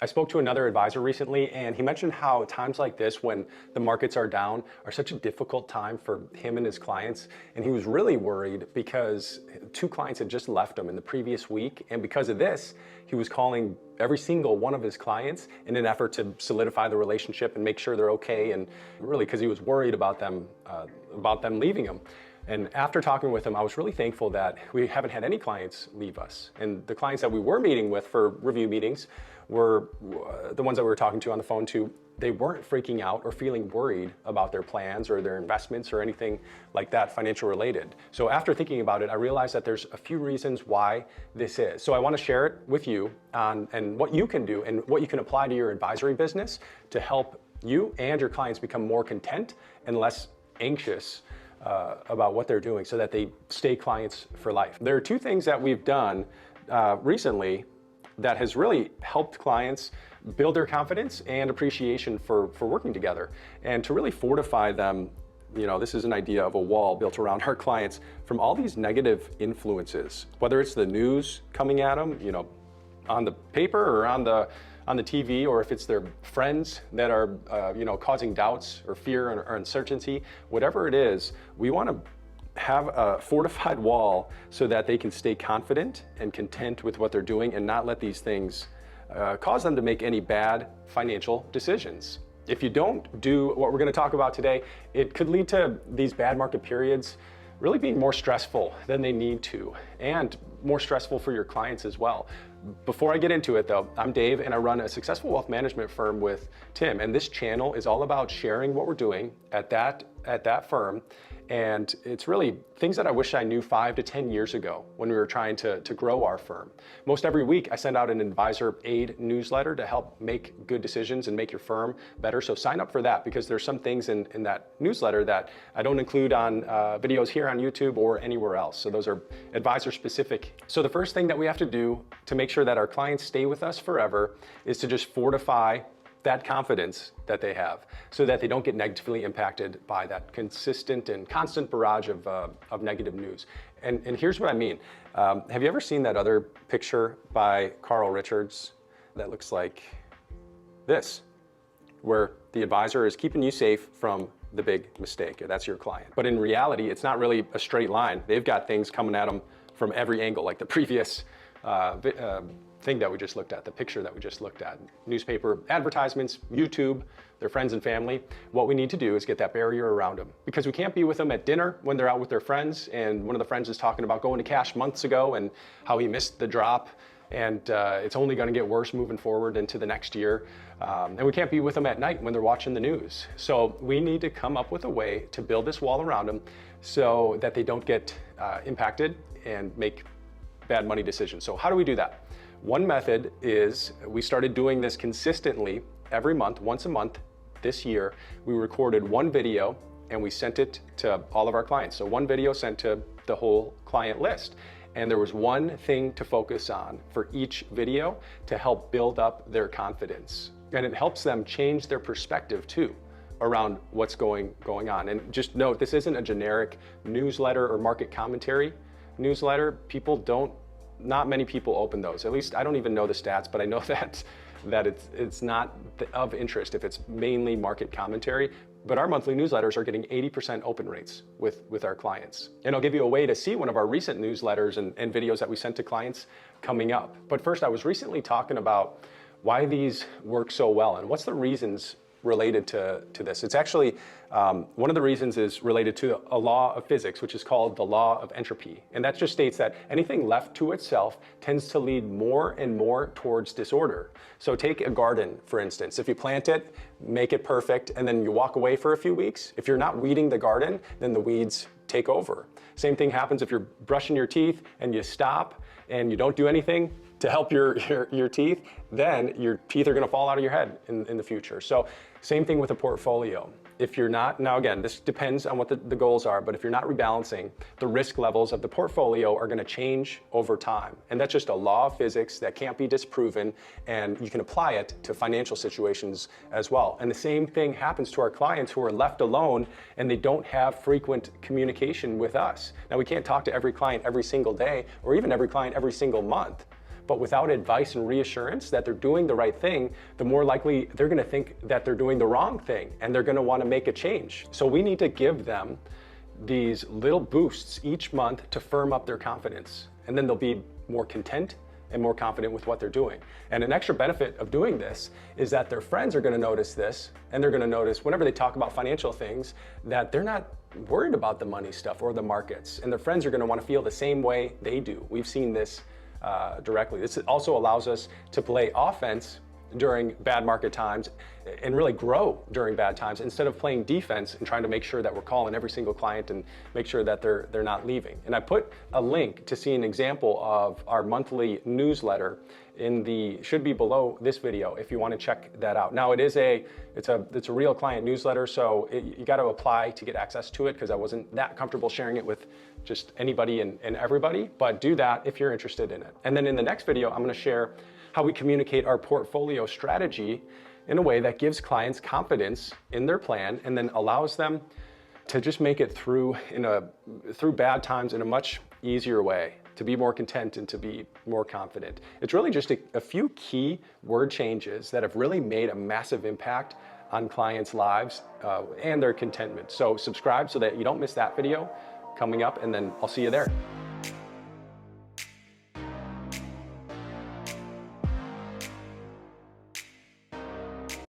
I spoke to another advisor recently, and he mentioned how times like this, when the markets are down, are such a difficult time for him and his clients. And he was really worried because 2 clients had just left him in the previous week. And because of this, he was calling every single one of his clients in an effort to solidify the relationship and make sure they're okay. And really, because he was worried about them leaving him. And after talking with him, I was really thankful that we haven't had any clients leave us. And the clients that we were meeting with for review meetings were the ones that we were talking to on the phone too. They weren't freaking out or feeling worried about their plans or their investments or anything like that financial related. So after thinking about it, I realized that there's a few reasons why this is. So I want to share it with you and what you can do and what you can apply to your advisory business to help you and your clients become more content and less anxious about what they're doing so that they stay clients for life. There are 2 things that we've done recently that has really helped clients build their confidence and appreciation for working together. And to really fortify them, this is an idea of a wall built around our clients from all these negative influences, whether it's the news coming at them, on the paper or on the TV, or if it's their friends that are, causing doubts or fear or uncertainty, whatever it is, we want to have a fortified wall so that they can stay confident and content with what they're doing and not let these things cause them to make any bad financial decisions. If you don't do what we're going to talk about today, it could lead to these bad market periods really being more stressful than they need to, and more stressful for your clients as well. Before I get into it though, I'm Dave and I run a successful wealth management firm with Tim, and this channel is all about sharing what we're doing at that firm. And it's really things that I wish I knew 5 to 10 years ago when we were trying to grow our firm. Most every week I send out an advisor aid newsletter to help make good decisions and make your firm better. So sign up for that, because there's some things in that newsletter that I don't include on videos here on YouTube or anywhere else. So those are advisor specific. So the first thing that we have to do to make sure that our clients stay with us forever is to just fortify that confidence that they have so that they don't get negatively impacted by that consistent and constant barrage of negative news. And here's what I mean. Have you ever seen that other picture by Carl Richards that looks like this, where the advisor is keeping you safe from the big mistake? That's your client. But in reality, it's not really a straight line. They've got things coming at them from every angle, like the previous thing that we just looked at, the picture that we just looked at, newspaper advertisements, YouTube, their friends and family. What we need to do is get that barrier around them, because we can't be with them at dinner when they're out with their friends and one of the friends is talking about going to cash months ago and how he missed the drop, and it's only going to get worse moving forward into the next year. And we can't be with them at night when they're watching the news. So we need to come up with a way to build this wall around them so that they don't get impacted and make bad money decisions. So how do we do that? One method is we started doing this consistently every month, once a month this year. We recorded one video and we sent it to all of our clients. So one video sent to the whole client list. And there was one thing to focus on for each video to help build up their confidence. And it helps them change their perspective too around what's going on. And just note, this isn't a generic newsletter or market commentary newsletter. Not many people open those. At least I don't even know the stats, but I know that it's not of interest if it's mainly market commentary. But our monthly newsletters are getting 80% open rates with our clients. And I'll give you a way to see one of our recent newsletters and videos that we sent to clients coming up. But first, I was recently talking about why these work so well and what's the reasons related to this. It's actually, one of the reasons is related to a law of physics, which is called the law of entropy. And that just states that anything left to itself tends to lead more and more towards disorder. So take a garden, for instance. If you plant it, make it perfect, and then you walk away for a few weeks, if you're not weeding the garden, then the weeds take over. Same thing happens if you're brushing your teeth and you stop and you don't do anything to help your teeth, then your teeth are going to fall out of your head in the future. So same thing with a portfolio. If you're not, now again, this depends on what the goals are, but if you're not rebalancing, the risk levels of the portfolio are going to change over time. And that's just a law of physics that can't be disproven, and you can apply it to financial situations as well. And the same thing happens to our clients who are left alone and they don't have frequent communication with us. Now, we can't talk to every client every single day or even every client every single month. but without advice and reassurance that they're doing the right thing, the more likely they're gonna think that they're doing the wrong thing and they're gonna wanna make a change. So we need to give them these little boosts each month to firm up their confidence, and then they'll be more content and more confident with what they're doing. And an extra benefit of doing this is that their friends are gonna notice this, and they're gonna notice whenever they talk about financial things that they're not worried about the money stuff or the markets, and their friends are gonna wanna feel the same way they do. We've seen this directly. This also allows us to play offense during bad market times and really grow during bad times instead of playing defense and trying to make sure that we're calling every single client and make sure that they're not leaving. And I put a link to see an example of our monthly newsletter should be below this video if you want to check that out. Now it's a real client newsletter, so you got to apply to get access to it because I wasn't that comfortable sharing it with just anybody and everybody, but do that if you're interested in it. And then in the next video, I'm going to share how we communicate our portfolio strategy in a way that gives clients confidence in their plan and then allows them to just make it through bad times in a much easier way, to be more content and to be more confident. It's really just a few key word changes that have really made a massive impact on clients' lives and their contentment. So subscribe so that you don't miss that video coming up, and then I'll see you there.